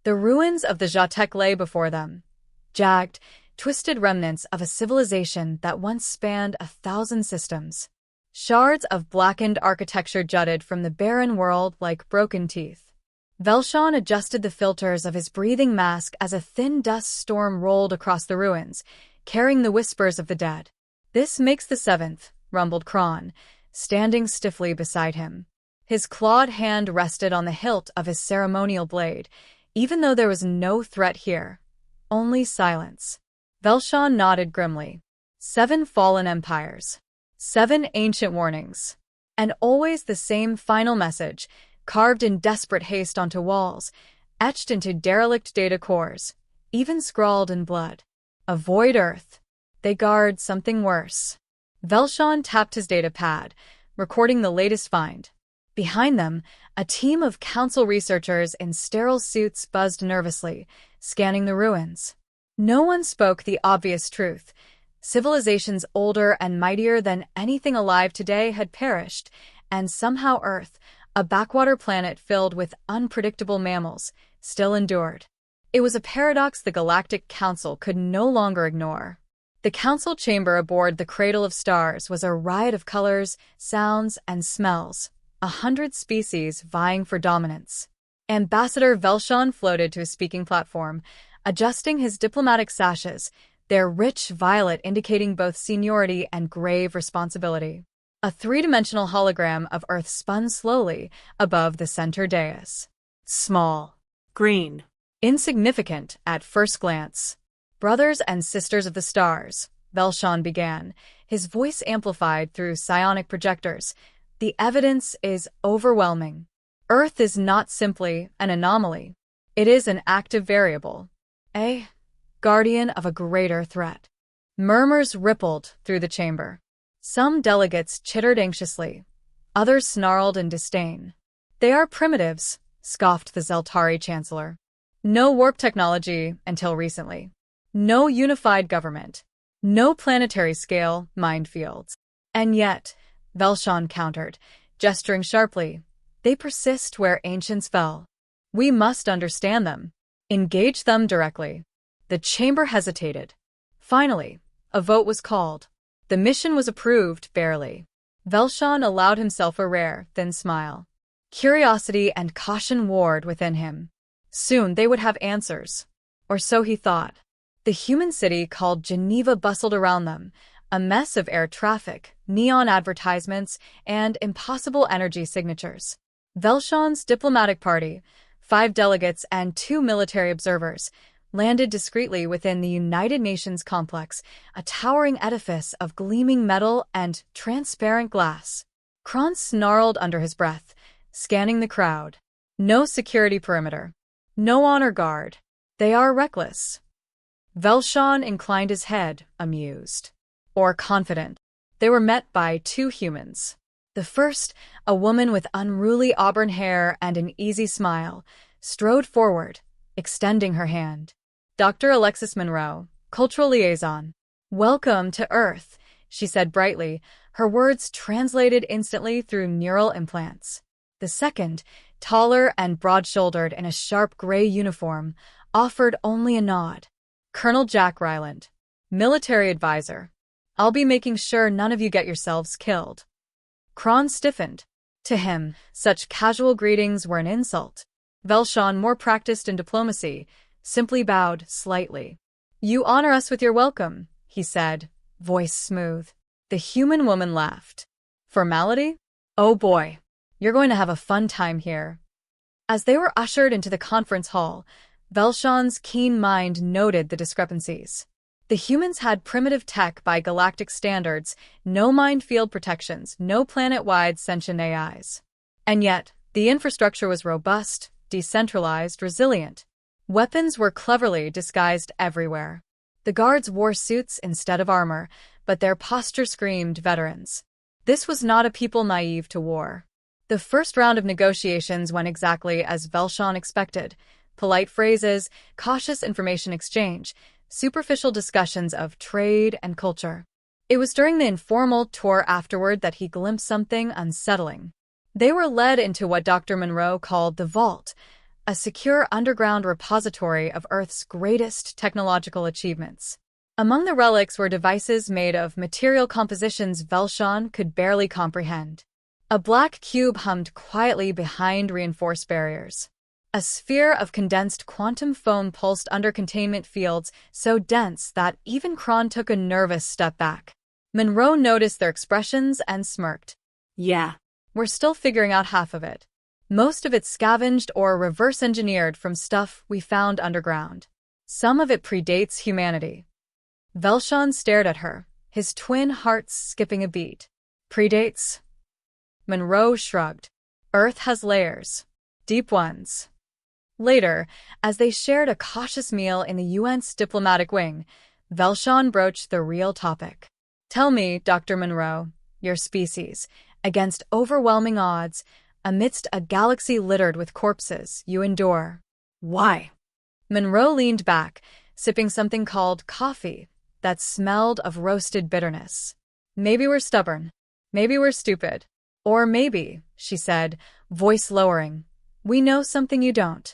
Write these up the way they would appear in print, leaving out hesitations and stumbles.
The ruins of the Jatek lay before them, jagged, twisted remnants of a civilization that once spanned 1,000 systems. Shards of blackened architecture jutted from the barren world like broken teeth. Velshan adjusted the filters of his breathing mask as a thin dust storm rolled across the ruins, carrying the whispers of the dead. "This makes the seventh," rumbled Kron, standing stiffly beside him. His clawed hand rested on the hilt of his ceremonial blade, even though there was no threat here. Only silence. Velshan nodded grimly. 7 fallen empires. 7 ancient warnings. And always the same final message, carved in desperate haste onto walls, etched into derelict data cores, even scrawled in blood. Avoid Earth. They guard something worse. Velshan tapped his data pad, recording the latest find. Behind them, a team of council researchers in sterile suits buzzed nervously, scanning the ruins. No one spoke the obvious truth. Civilizations older and mightier than anything alive today had perished, and somehow Earth, a backwater planet filled with unpredictable mammals, still endured. It was a paradox the Galactic Council could no longer ignore. The council chamber aboard the Cradle of Stars was a riot of colors, sounds, and smells, 100 species vying for dominance. Ambassador Velshan floated to a speaking platform, adjusting his diplomatic sashes, their rich violet indicating both seniority and grave responsibility. A 3-dimensional hologram of Earth spun slowly above the center dais. Small. Green. Insignificant at first glance. "Brothers and sisters of the stars," Velshan began, his voice amplified through psionic projectors. "The evidence is overwhelming. Earth is not simply an anomaly. It is an active variable. A guardian of a greater threat." Murmurs rippled through the chamber. Some delegates chittered anxiously. Others snarled in disdain. "They are primitives," scoffed the Zeltari chancellor. "No warp technology until recently. No unified government. No planetary-scale minefields. And yet," Velshan countered, gesturing sharply, "they persist where ancients fell. We must understand them. Engage them directly." The chamber hesitated. Finally, a vote was called. The mission was approved, barely. Velshan allowed himself a rare, thin smile. Curiosity and caution warred within him. Soon they would have answers. Or so he thought. The human city called Geneva bustled around them, a mess of air traffic, neon advertisements, and impossible energy signatures. Velshan's diplomatic party, 5 delegates and 2 military observers, landed discreetly within the United Nations complex, a towering edifice of gleaming metal and transparent glass. Kron snarled under his breath, scanning the crowd. No security perimeter. No honor guard. They are reckless. Velshan inclined his head, amused. Or confident. They were met by 2 humans. The first, a woman with unruly auburn hair and an easy smile, strode forward, extending her hand. "Dr. Alexis Monroe, Cultural Liaison." "Welcome to Earth," she said brightly, her words translated instantly through neural implants. The second, taller and broad-shouldered in a sharp gray uniform, offered only a nod. "Colonel Jack Ryland, military advisor. I'll be making sure none of you get yourselves killed." Kron stiffened. To him, such casual greetings were an insult. Velshan, more practiced in diplomacy, simply bowed slightly. "You honor us with your welcome," he said, voice smooth. The human woman laughed. "Formality? Oh boy, you're going to have a fun time here." As they were ushered into the conference hall, Velshan's keen mind noted the discrepancies. The humans had primitive tech by galactic standards, no minefield protections, no planet-wide sentient AIs. And yet, the infrastructure was robust, decentralized, resilient. Weapons were cleverly disguised everywhere. The guards wore suits instead of armor, but their posture screamed veterans. This was not a people naive to war. The first round of negotiations went exactly as Velshan expected. Polite phrases, cautious information exchange, superficial discussions of trade and culture. It was during the informal tour afterward that he glimpsed something unsettling. They were led into what Dr. Monroe called the vault, a secure underground repository of Earth's greatest technological achievements. Among the relics were devices made of material compositions Velshan could barely comprehend. A black cube hummed quietly behind reinforced barriers. A sphere of condensed quantum foam pulsed under containment fields so dense that even Kron took a nervous step back. Monroe noticed their expressions and smirked. Yeah. We're still figuring out half of it. Most of it scavenged or reverse-engineered from stuff we found underground. Some of it predates humanity. Velshan stared at her, his twin hearts skipping a beat. Predates? Monroe shrugged. Earth has layers. Deep ones. Later, as they shared a cautious meal in the UN's diplomatic wing, Velshan broached the real topic. Tell me, Dr. Monroe, your species, against overwhelming odds, amidst a galaxy littered with corpses, you endure. Why? Monroe leaned back, sipping something called coffee that smelled of roasted bitterness. Maybe we're stubborn. Maybe we're stupid. Or maybe, she said, voice lowering, we know something you don't.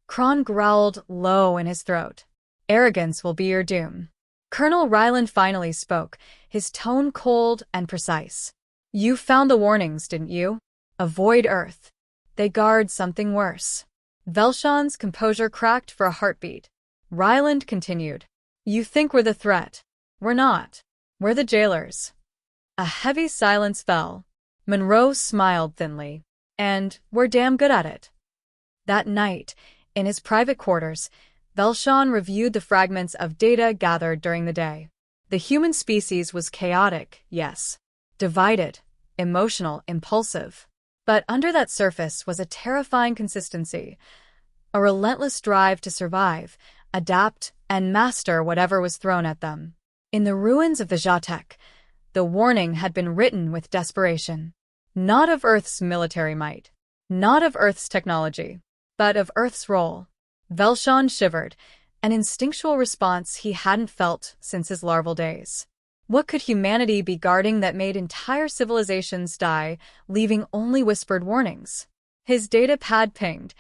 Kron growled low in his throat. Arrogance will be your doom. Colonel Ryland finally spoke, his tone cold and precise. You found the warnings, didn't you? Avoid Earth. They guard something worse. Velshan's composure cracked for a heartbeat. Ryland continued. You think we're the threat. We're not. We're the jailers. A heavy silence fell. Monroe smiled thinly. And we're damn good at it. That night, in his private quarters, Velshan reviewed the fragments of data gathered during the day. The human species was chaotic, yes. Divided, emotional, impulsive. But under that surface was a terrifying consistency. A relentless drive to survive, adapt, and master whatever was thrown at them. In the ruins of the Jatek, the warning had been written with desperation. Not of Earth's military might. Not of Earth's technology. But of Earth's role. Velshan shivered, an instinctual response he hadn't felt since his larval days. What could humanity be guarding that made entire civilizations die, leaving only whispered warnings? His data pad pinged,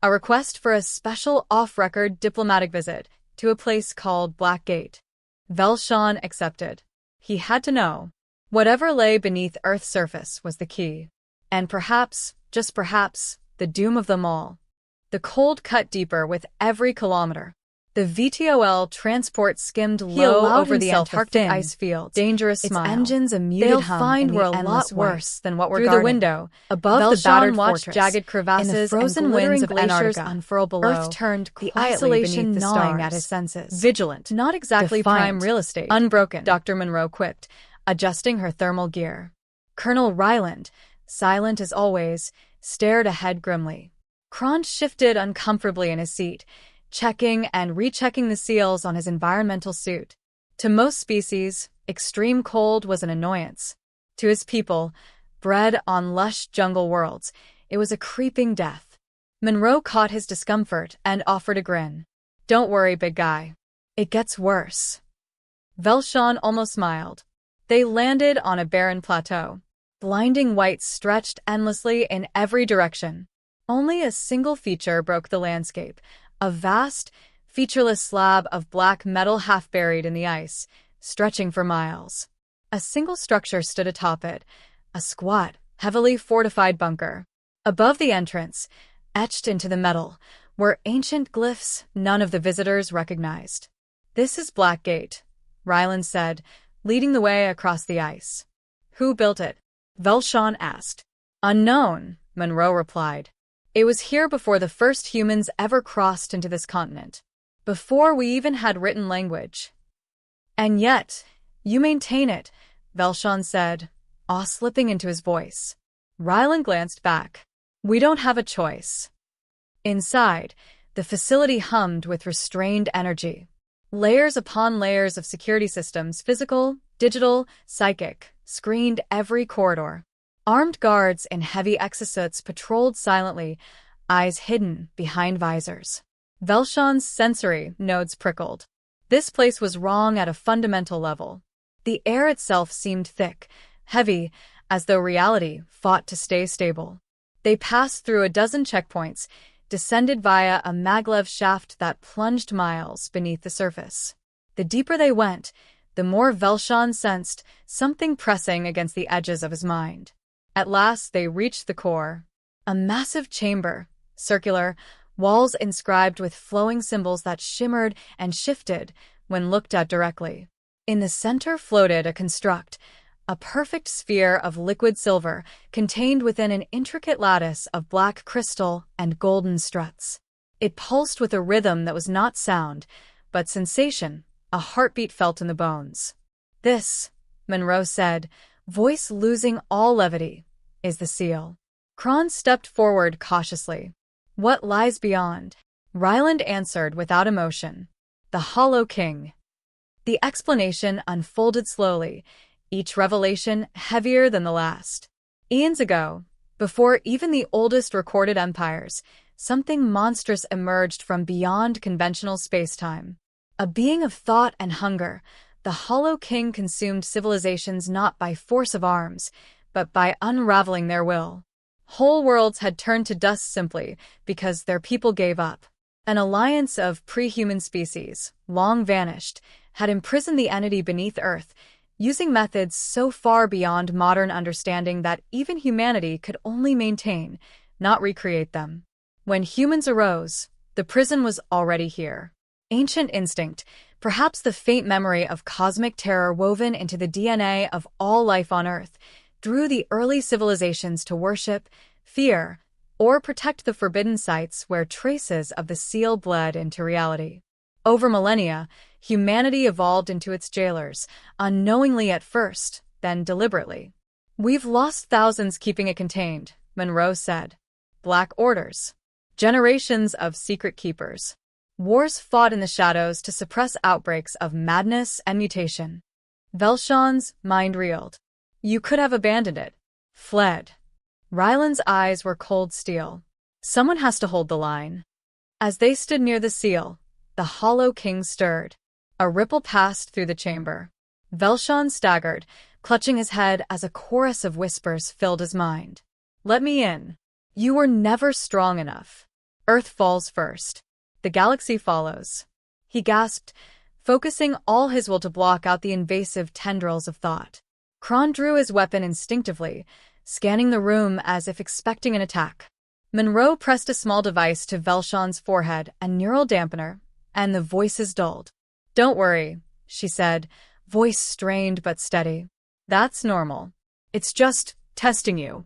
a request for a special off-record diplomatic visit to a place called Black Gate. Velshan accepted. He had to know. Whatever lay beneath Earth's surface was the key. And perhaps, just perhaps, the doom of them all. The cold cut deeper with every kilometer. The VTOL transport skimmed low over the Antarctic ice field. Dangerous smile. Its engines a muted hum. They'll find we're a lot worse than what we're guarding. Through the window, above the battered fortress, jagged crevasses, in the frozen winds of glaciers unfurl below. Earth turned quietly, the isolation gnawing at his senses. Vigilant, not exactly defiant, prime real estate. Unbroken, Dr. Monroe quipped, adjusting her thermal gear. Colonel Ryland, silent as always, stared ahead grimly. Kron shifted uncomfortably in his seat, checking and rechecking the seals on his environmental suit. To most species, extreme cold was an annoyance. To his people, bred on lush jungle worlds, it was a creeping death. Monroe caught his discomfort and offered a grin. Don't worry, big guy. It gets worse. Velshan almost smiled. They landed on a barren plateau. Blinding white stretched endlessly in every direction. Only a single feature broke the landscape. A vast, featureless slab of black metal half buried in the ice, stretching for miles. A single structure stood atop it, a squat, heavily fortified bunker. Above the entrance, etched into the metal, were ancient glyphs none of the visitors recognized. This is Black Gate, Ryland said, leading the way across the ice. Who built it? Velshan asked. Unknown, Monroe replied. It was here before the first humans ever crossed into this continent. Before we even had written language. And yet, you maintain it, Velshan said, awe slipping into his voice. Ryland glanced back. We don't have a choice. Inside, the facility hummed with restrained energy. Layers upon layers of security systems, physical, digital, psychic, screened every corridor. Armed guards in heavy exosuits patrolled silently, eyes hidden behind visors. Velshan's sensory nodes prickled. This place was wrong at a fundamental level. The air itself seemed thick, heavy, as though reality fought to stay stable. They passed through a dozen checkpoints, descended via a maglev shaft that plunged miles beneath the surface. The deeper they went, the more Velshan sensed something pressing against the edges of his mind. At last they reached the core. A massive chamber, circular, walls inscribed with flowing symbols that shimmered and shifted when looked at directly. In the center floated a construct, a perfect sphere of liquid silver contained within an intricate lattice of black crystal and golden struts. It pulsed with a rhythm that was not sound, but sensation, a heartbeat felt in the bones. "This," Monroe said, voice losing all levity, "is the seal." Kron stepped forward cautiously. "What lies beyond?" Ryland answered without emotion. "The Hollow King." The explanation unfolded slowly, each revelation heavier than the last. Eons ago, before even the oldest recorded empires, something monstrous emerged from beyond conventional space-time. A being of thought and hunger, the Hollow King consumed civilizations not by force of arms, but by unraveling their will. Whole worlds had turned to dust simply because their people gave up. An alliance of pre-human species, long vanished, had imprisoned the entity beneath Earth, using methods so far beyond modern understanding that even humanity could only maintain, not recreate them. When humans arose, the prison was already here. Ancient instinct, perhaps the faint memory of cosmic terror woven into the DNA of all life on Earth, drew the early civilizations to worship, fear, or protect the forbidden sites where traces of the seal bled into reality. Over millennia, humanity evolved into its jailers, unknowingly at first, then deliberately. "We've lost thousands keeping it contained," Monroe said. "Black orders. Generations of secret keepers. Wars fought in the shadows to suppress outbreaks of madness and mutation." Velshan's mind reeled. "You could have abandoned it. Fled." Ryland's eyes were cold steel. "Someone has to hold the line." As they stood near the seal, the Hollow King stirred. A ripple passed through the chamber. Velshan staggered, clutching his head as a chorus of whispers filled his mind. "Let me in. You were never strong enough. Earth falls first. The galaxy follows." He gasped, focusing all his will to block out the invasive tendrils of thought. Kron drew his weapon instinctively, scanning the room as if expecting an attack. Monroe pressed a small device to Velshan's forehead, a neural dampener, and the voices dulled. "Don't worry," she said, voice strained but steady. "That's normal. It's just testing you."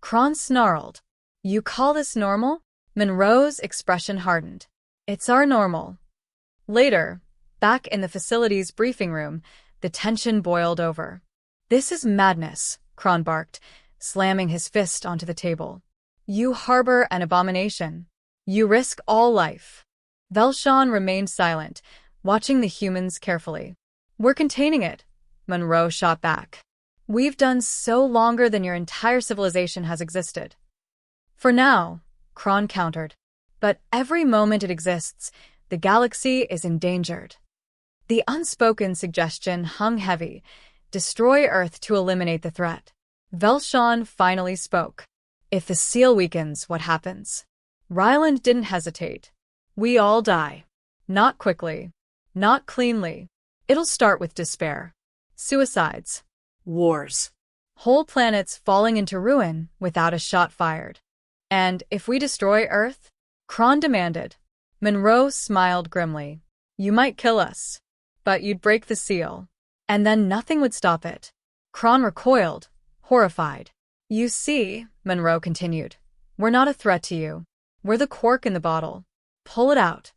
Kron snarled. "You call this normal?" Monroe's expression hardened. "It's our normal." Later, back in the facility's briefing room, the tension boiled over. "This is madness," Kron barked, slamming his fist onto the table. "You harbor an abomination. You risk all life." Velshan remained silent, watching the humans carefully. "We're containing it," Monroe shot back. "We've done so longer than your entire civilization has existed." "For now," Kron countered. "But every moment it exists, the galaxy is endangered." The unspoken suggestion hung heavy. Destroy Earth to eliminate the threat. Velshan finally spoke. "If the seal weakens, what happens?" Ryland didn't hesitate. "We all die. Not quickly. Not cleanly. It'll start with despair. Suicides. Wars. Whole planets falling into ruin without a shot fired. And if we destroy Earth?" Kron demanded. Monroe smiled grimly. "You might kill us, but you'd break the seal. And then nothing would stop it." Kron recoiled, horrified. "You see," Monroe continued, "we're not a threat to you. We're the cork in the bottle. Pull it out."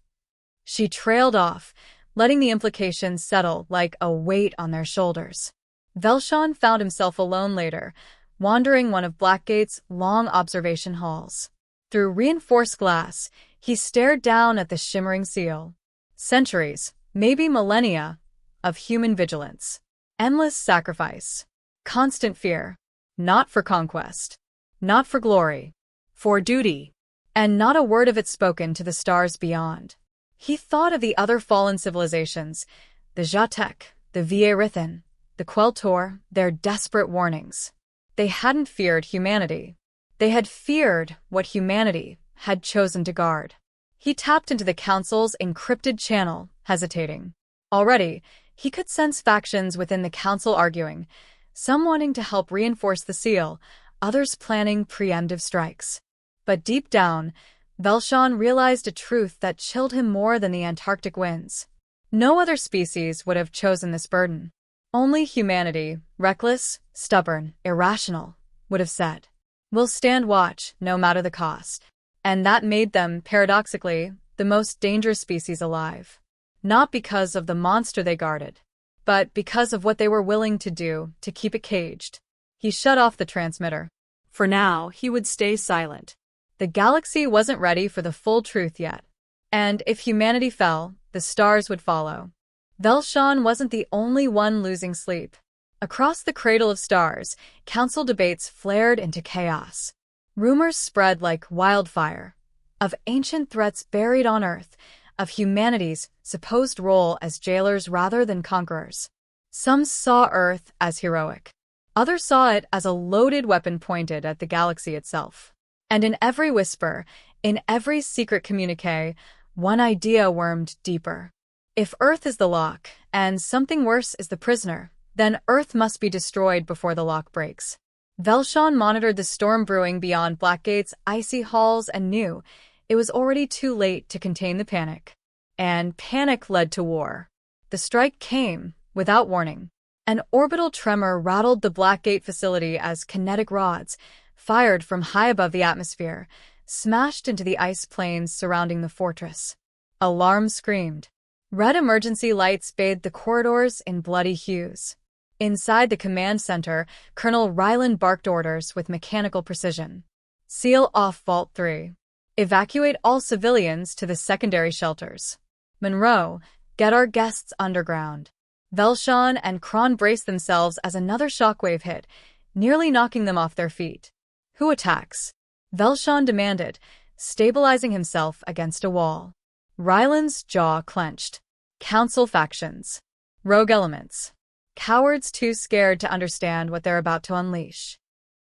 She trailed off, letting the implications settle like a weight on their shoulders. Velshan found himself alone later, wandering one of Blackgate's long observation halls. Through reinforced glass, he stared down at the shimmering seal. Centuries, maybe millennia, of human vigilance. Endless sacrifice. Constant fear. Not for conquest. Not for glory. For duty. And not a word of it spoken to the stars beyond. He thought of the other fallen civilizations, the Jatek, the Vierithan, the Queltor, their desperate warnings. They hadn't feared humanity. They had feared what humanity had chosen to guard. He tapped into the Council's encrypted channel, hesitating. Already, he could sense factions within the Council arguing, some wanting to help reinforce the seal, others planning preemptive strikes. But deep down, Velshan realized a truth that chilled him more than the Antarctic winds. No other species would have chosen this burden. Only humanity, reckless, stubborn, irrational, would have said, "We'll stand watch, no matter the cost." And that made them, paradoxically, the most dangerous species alive. Not because of the monster they guarded, but because of what they were willing to do to keep it caged. He shut off the transmitter. For now, he would stay silent. The galaxy wasn't ready for the full truth yet. And if humanity fell, the stars would follow. Velshan wasn't the only one losing sleep. Across the cradle of stars, council debates flared into chaos. Rumors spread like wildfire of ancient threats buried on Earth, of humanity's supposed role as jailers rather than conquerors. Some saw Earth as heroic. Others saw it as a loaded weapon pointed at the galaxy itself. And in every whisper, in every secret communique, one idea wormed deeper. If Earth is the lock, and something worse is the prisoner, then Earth must be destroyed before the lock breaks. Velshan monitored the storm brewing beyond Blackgate's icy halls and knew it was already too late to contain the panic. And panic led to war. The strike came, without warning. An orbital tremor rattled the Blackgate facility as kinetic rods, fired from high above the atmosphere, smashed into the ice plains surrounding the fortress. Alarm screamed. Red emergency lights bathed the corridors in bloody hues. Inside the command center, Colonel Ryland barked orders with mechanical precision. Seal off Vault 3. Evacuate all civilians to the secondary shelters. Monroe, get our guests underground. Velshan and Kron braced themselves as another shockwave hit, nearly knocking them off their feet. Who attacks? Velshan demanded, stabilizing himself against a wall. Ryland's jaw clenched. Council factions. Rogue elements. Cowards too scared to understand what they're about to unleash.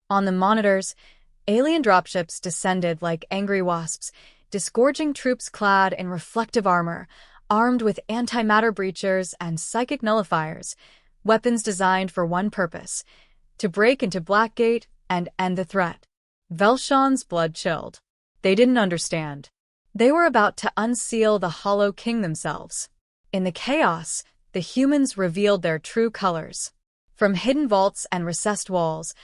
On the monitors, alien dropships descended like angry wasps, disgorging troops clad in reflective armor, armed with antimatter breachers and psychic nullifiers, weapons designed for one purpose: to break into Blackgate and end the threat. Velshan's blood chilled. They didn't understand. They were about to unseal the Hollow King themselves. In the chaos, the humans revealed their true colors. From hidden vaults and recessed walls,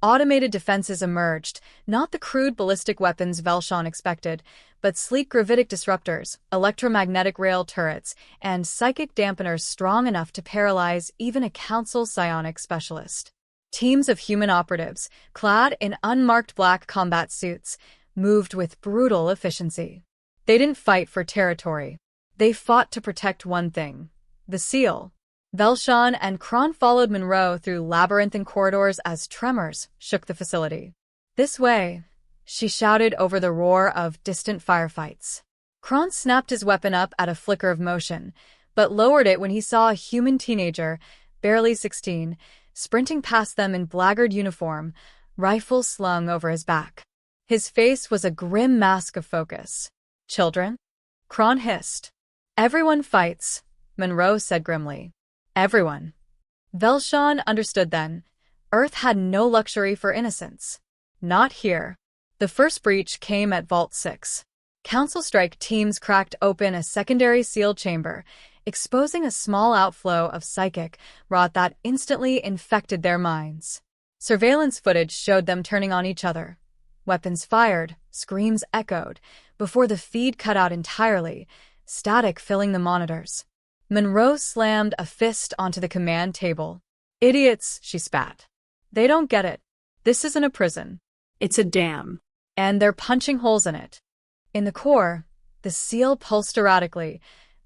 automated defenses emerged, not the crude ballistic weapons Velshan expected, but sleek gravitic disruptors, electromagnetic rail turrets, and psychic dampeners strong enough to paralyze even a council psionic specialist. Teams of human operatives, clad in unmarked black combat suits, moved with brutal efficiency. They didn't fight for territory. They fought to protect one thing: the seal. Velshan and Kron followed Monroe through labyrinthine corridors as tremors shook the facility. "This way," she shouted over the roar of distant firefights. Kron snapped his weapon up at a flicker of motion, but lowered it when he saw a human teenager, barely 16, sprinting past them in blackguard uniform, rifle slung over his back. His face was a grim mask of focus. "Children?" Kron hissed. "Everyone fights," Monroe said grimly. "Everyone." Velshan understood then. Earth had no luxury for innocence. Not here. The first breach came at Vault 6. Council strike teams cracked open a secondary sealed chamber, exposing a small outflow of psychic rot that instantly infected their minds. Surveillance footage showed them turning on each other. Weapons fired, screams echoed, before the feed cut out entirely, static filling the monitors. Monroe slammed a fist onto the command table. "Idiots," she spat. "They don't get it. This isn't a prison. It's a dam. And they're punching holes in it." In the core, the seal pulsed erratically,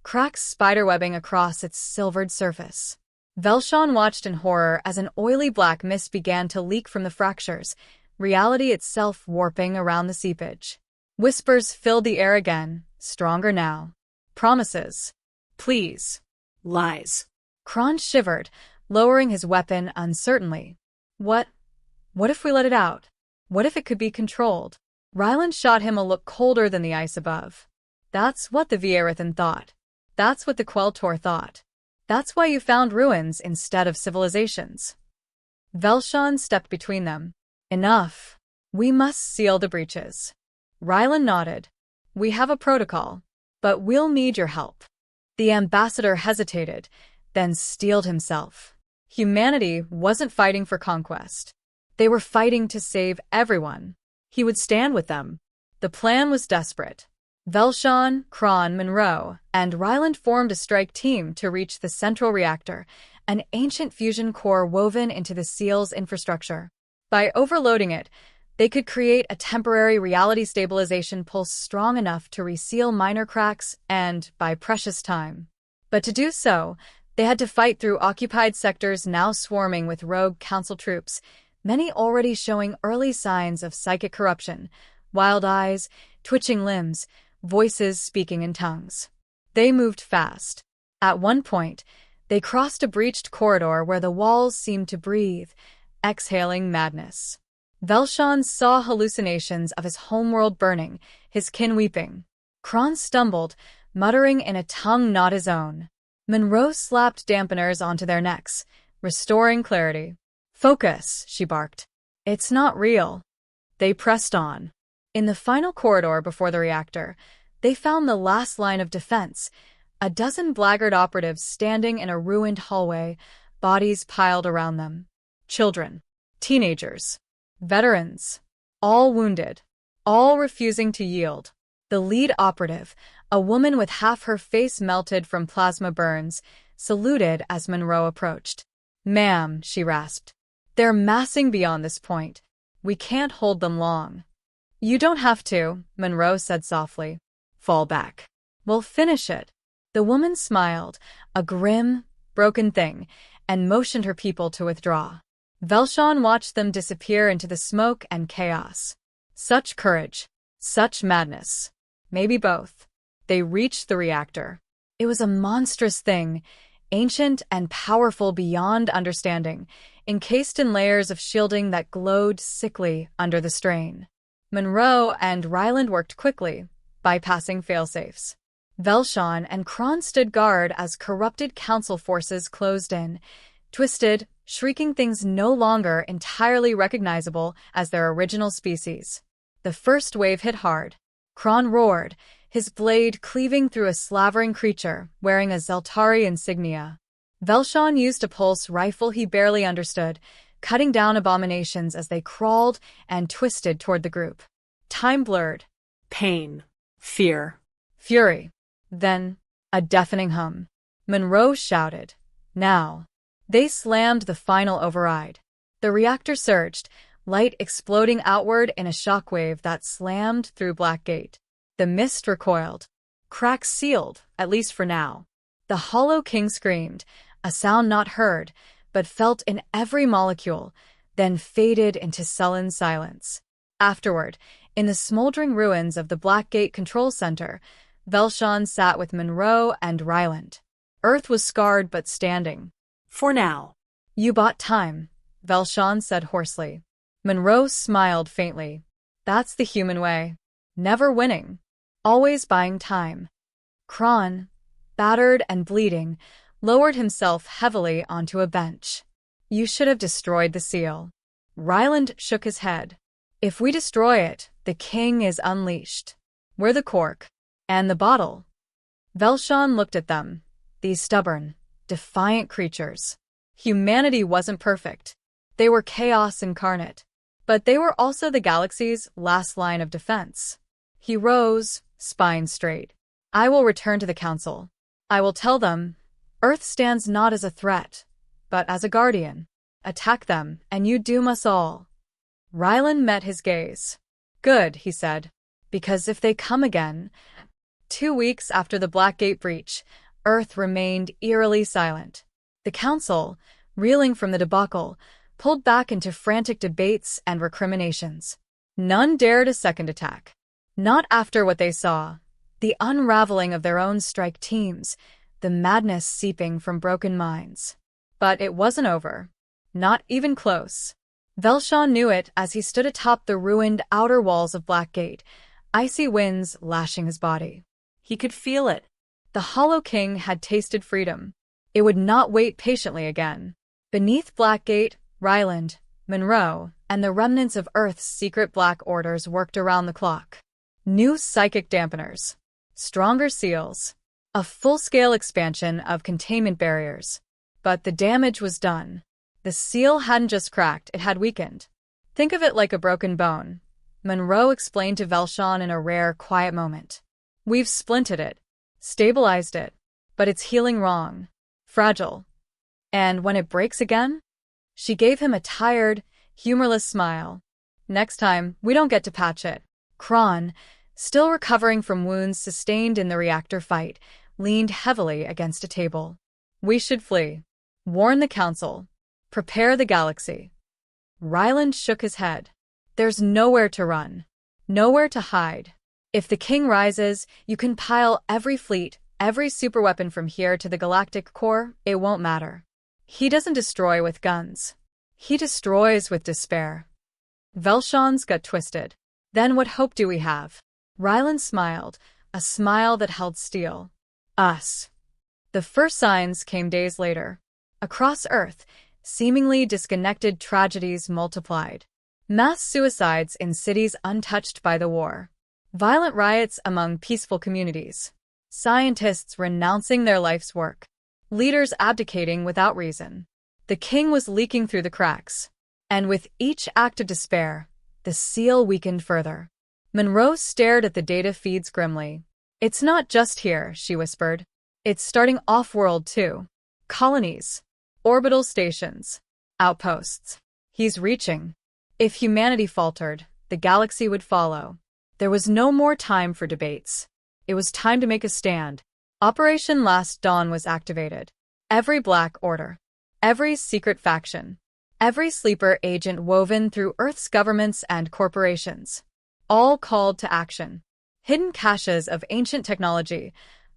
cracks spiderwebbing across its silvered surface. Velshan watched in horror as an oily black mist began to leak from the fractures, reality itself warping around the seepage. Whispers filled the air again, stronger now. Promises. Pleas. Lies. Kron shivered, lowering his weapon uncertainly. What if we let it out? What if it could be controlled? Ryland shot him a look colder than the ice above. That's what the Vierithan thought. That's what the Queltor thought. That's why you found ruins instead of civilizations. Velshan stepped between them. Enough. We must seal the breaches. Ryland nodded. We have a protocol, but we'll need your help. The ambassador hesitated, then steeled himself. Humanity wasn't fighting for conquest. They were fighting to save everyone. He would stand with them. The plan was desperate. Velshan, Kron, Monroe, and Ryland formed a strike team to reach the central reactor, an ancient fusion core woven into the seal's infrastructure. By overloading it, they could create a temporary reality stabilization pulse strong enough to reseal minor cracks and buy precious time. But to do so, they had to fight through occupied sectors now swarming with rogue council troops, many already showing early signs of psychic corruption, wild eyes, twitching limbs, voices speaking in tongues. They moved fast. At one point, they crossed a breached corridor where the walls seemed to breathe, exhaling madness. Velshan saw hallucinations of his homeworld burning, his kin weeping. Kron stumbled, muttering in a tongue not his own. Monroe slapped dampeners onto their necks, restoring clarity. "Focus," she barked. "It's not real." They pressed on. In the final corridor before the reactor, they found the last line of defense, a dozen blackguard operatives standing in a ruined hallway, bodies piled around them. Children, teenagers, veterans, all wounded, all refusing to yield. The lead operative, a woman with half her face melted from plasma burns, saluted as Monroe approached. "Ma'am," she rasped, "they're massing beyond this point. We can't hold them long." "You don't have to," Monroe said softly. "Fall back. We'll finish it." The woman smiled, a grim, broken thing, and motioned her people to withdraw. Velshan watched them disappear into the smoke and chaos. Such courage, such madness. Maybe both. They reached the reactor. It was a monstrous thing, ancient and powerful beyond understanding, encased in layers of shielding that glowed sickly under the strain. Monroe and Ryland worked quickly, bypassing failsafes. Velshan and Kron stood guard as corrupted council forces closed in, twisted, shrieking things no longer entirely recognizable as their original species. The first wave hit hard. Kron roared, his blade cleaving through a slavering creature wearing a Zeltari insignia. Velshan used a pulse rifle he barely understood, cutting down abominations as they crawled and twisted toward the group. Time blurred. Pain. Fear. Fury. Then, a deafening hum. Monroe shouted. Now. They slammed the final override. The reactor surged, light exploding outward in a shockwave that slammed through Blackgate. The mist recoiled. Cracks sealed, at least for now. The Hollow King screamed, a sound not heard, but felt in every molecule, then faded into sullen silence. Afterward, in the smoldering ruins of the Blackgate Control Center, Velshan sat with Monroe and Ryland. Earth was scarred but standing. For now. "You bought time," Velshan said hoarsely. Monroe smiled faintly. "That's the human way. Never winning. Always buying time." Kron, battered and bleeding, lowered himself heavily onto a bench. "You should have destroyed the seal." Ryland shook his head. "If we destroy it, the king is unleashed. We're the cork. And the bottle." Velshan looked at them, these stubborn, defiant creatures. Humanity wasn't perfect. They were chaos incarnate. But they were also the galaxy's last line of defense. He rose, spine straight. "I will return to the council. I will tell them, Earth stands not as a threat, but as a guardian. Attack them, and you doom us all." Ryland met his gaze. "Good," he said, "because if they come again—" 2 weeks after the Blackgate breach, Earth remained eerily silent. The council, reeling from the debacle, pulled back into frantic debates and recriminations. None dared a second attack. Not after what they saw, the unraveling of their own strike teams, the madness seeping from broken minds. But it wasn't over. Not even close. Velshaw knew it as he stood atop the ruined outer walls of Blackgate, icy winds lashing his body. He could feel it. The Hollow King had tasted freedom. It would not wait patiently again. Beneath Blackgate, Ryland, Monroe, and the remnants of Earth's secret Black Orders worked around the clock. New psychic dampeners, stronger seals, a full-scale expansion of containment barriers. But the damage was done. The seal hadn't just cracked, it had weakened. Think of it like a broken bone, Monroe explained to Velshaw in a rare, quiet moment. We've splinted it, stabilized it, but it's healing wrong, fragile. And when it breaks again? She gave him a tired, humorless smile. Next time, we don't get to patch it. Kron, still recovering from wounds sustained in the reactor fight, leaned heavily against a table. We should flee. Warn the Council. Prepare the galaxy. Ryland shook his head. There's nowhere to run. Nowhere to hide. If the king rises, you can pile every fleet, every superweapon from here to the galactic core, it won't matter. He doesn't destroy with guns. He destroys with despair. Velshaw's gut twisted. Then what hope do we have? Ryland smiled, a smile that held steel. Us. The first signs came days later. Across Earth, seemingly disconnected tragedies multiplied. Mass suicides in cities untouched by the war. Violent riots among peaceful communities. Scientists renouncing their life's work. Leaders abdicating without reason. The king was leaking through the cracks. And with each act of despair, the seal weakened further. Monroe stared at the data feeds grimly. It's not just here, she whispered. It's starting off-world too. Colonies. Orbital stations. Outposts. He's reaching. If humanity faltered, the galaxy would follow. There was no more time for debates. It was time to make a stand. Operation Last Dawn was activated. Every Black Order. Every secret faction. Every sleeper agent woven through Earth's governments and corporations. All called to action. Hidden caches of ancient technology,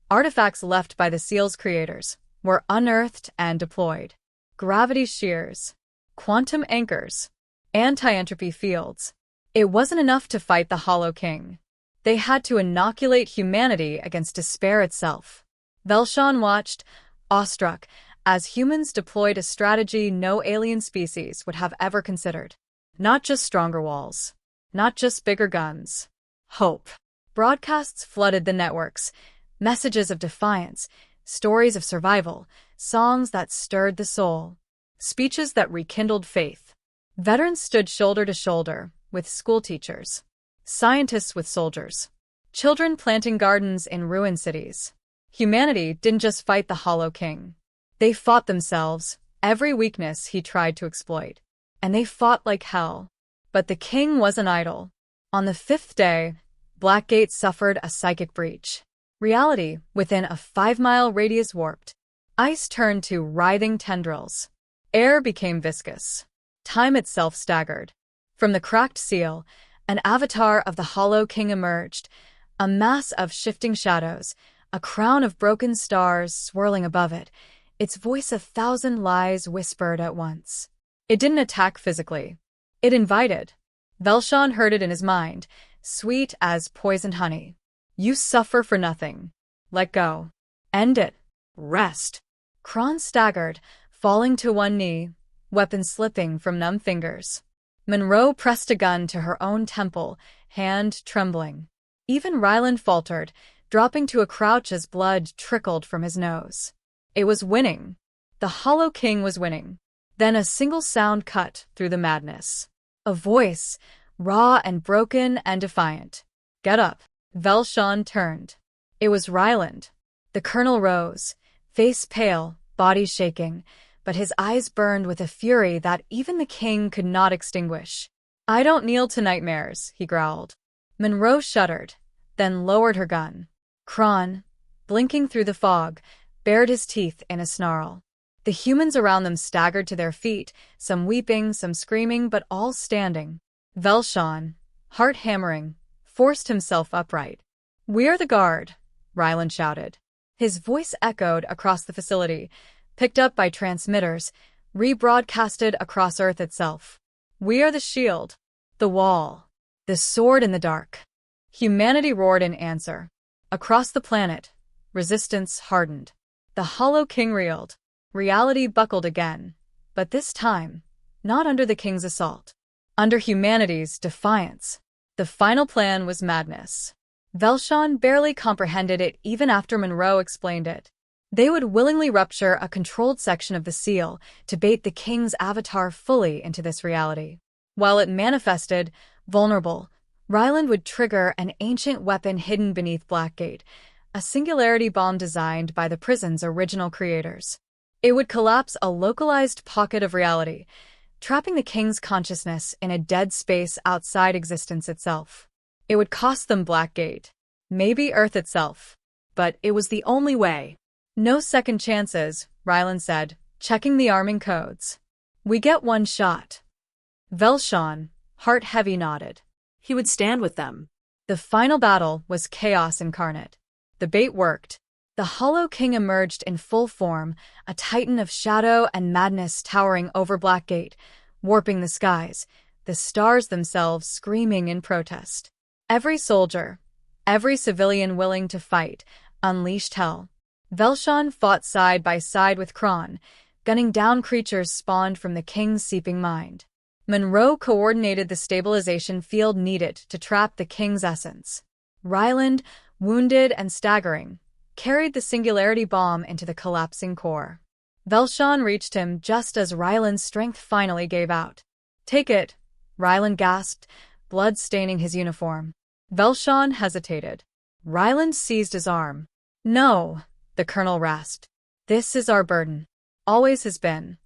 artifacts left by the seal's creators, were unearthed and deployed. Gravity shears. Quantum anchors. Anti-entropy fields. It wasn't enough to fight the Hollow King. They had to inoculate humanity against despair itself. Velshaw watched, awestruck, as humans deployed a strategy no alien species would have ever considered. Not just stronger walls. Not just bigger guns. Hope. Broadcasts flooded the networks. Messages of defiance, stories of survival, songs that stirred the soul. Speeches that rekindled faith. Veterans stood shoulder to shoulder with schoolteachers. Scientists with soldiers. Children planting gardens in ruined cities. Humanity didn't just fight the Hollow King. They fought themselves, every weakness he tried to exploit. And they fought like hell. But the king wasn't idle. On the fifth day, Blackgate suffered a psychic breach. Reality, within a 5-mile radius, warped. Ice turned to writhing tendrils. Air became viscous. Time itself staggered. From the cracked seal, an avatar of the Hollow King emerged, a mass of shifting shadows, a crown of broken stars swirling above it, its voice 1,000 lies whispered at once. It didn't attack physically. It invited. Velshaw heard it in his mind, sweet as poisoned honey. You suffer for nothing. Let go. End it. Rest. Kron staggered, falling to one knee, weapon slipping from numb fingers. Monroe pressed a gun to her own temple, hand trembling. Even Ryland faltered, dropping to a crouch as blood trickled from his nose. It was winning. The Hollow King was winning. Then a single sound cut through the madness. A voice, raw and broken and defiant. Get up. Velshaw turned. It was Ryland. The colonel rose, face pale, body shaking, but his eyes burned with a fury that even the king could not extinguish. I don't kneel to nightmares, he growled. Monroe shuddered, then lowered her gun. Kron, blinking through the fog, bared his teeth in a snarl. The humans around them staggered to their feet, some weeping, some screaming, but all standing. Velshaw, heart hammering, forced himself upright. We're the guard, Ryland shouted. His voice echoed across the facility, picked up by transmitters, rebroadcasted across Earth itself. We are the shield, the wall, the sword in the dark. Humanity roared in answer. Across the planet, resistance hardened. The Hollow King reeled. Reality buckled again, but this time, not under the king's assault. Under humanity's defiance. The final plan was madness. Velshan barely comprehended it even after Monroe explained it. They would willingly rupture a controlled section of the seal to bait the king's avatar fully into this reality. While it manifested, vulnerable, Ryland would trigger an ancient weapon hidden beneath Blackgate, a singularity bomb designed by the prison's original creators. It would collapse a localized pocket of reality, trapping the king's consciousness in a dead space outside existence itself. It would cost them Blackgate, maybe Earth itself, but it was the only way. No second chances, Ryland said, checking the arming codes. We get one shot. Velshan, heart heavy, nodded. He would stand with them. The final battle was chaos incarnate. The bait worked. The Hollow King emerged in full form, a titan of shadow and madness towering over Blackgate, warping the skies, the stars themselves screaming in protest. Every soldier, every civilian willing to fight, unleashed hell. Velshan fought side by side with Kron, gunning down creatures spawned from the king's seeping mind. Monroe coordinated the stabilization field needed to trap the king's essence. Ryland, wounded and staggering, carried the singularity bomb into the collapsing core. Velshan reached him just as Ryland's strength finally gave out. Take it, Ryland gasped, blood staining his uniform. Velshan hesitated. Ryland seized his arm. No, the colonel rasped. This is our burden. Always has been.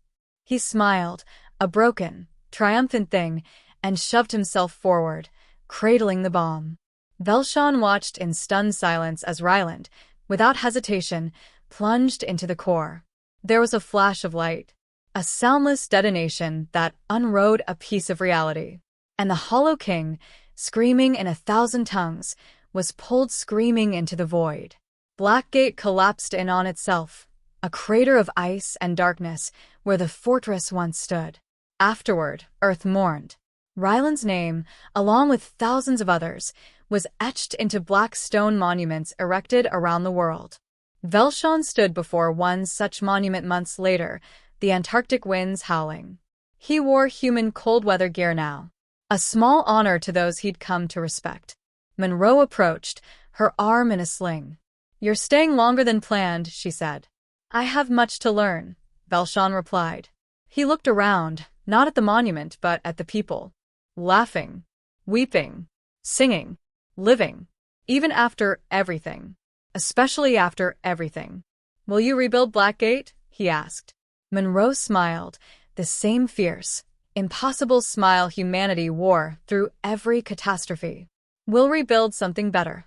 He smiled, a broken, triumphant thing, and shoved himself forward, cradling the bomb. Velshan watched in stunned silence as Ryland, without hesitation, plunged into the core. There was a flash of light, a soundless detonation that unrolled a piece of reality. And the Hollow King, screaming in 1,000 tongues, was pulled screaming into the void. Blackgate collapsed in on itself, a crater of ice and darkness where the fortress once stood. Afterward, Earth mourned. Ryland's name, along with thousands of others, was etched into black stone monuments erected around the world. Velshan stood before one such monument months later, the Antarctic winds howling. He wore human cold-weather gear now, a small honor to those he'd come to respect. Monroe approached, her arm in a sling. You're staying longer than planned, she said. I have much to learn, Velshan replied. He looked around, not at the monument but at the people. Laughing, weeping, singing, living, even after everything. Especially after everything. Will you rebuild Blackgate? He asked. Monroe smiled, the same fierce, impossible smile humanity wore through every catastrophe. We'll rebuild something better.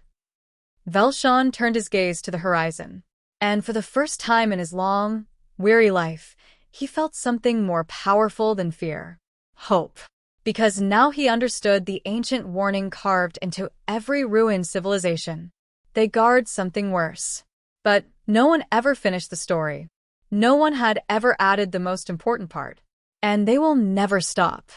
Velshan turned his gaze to the horizon, and for the first time in his long, weary life, he felt something more powerful than fear. Hope. Because now he understood the ancient warning carved into every ruined civilization. They guard something worse. But no one ever finished the story. No one had ever added the most important part. And they will never stop.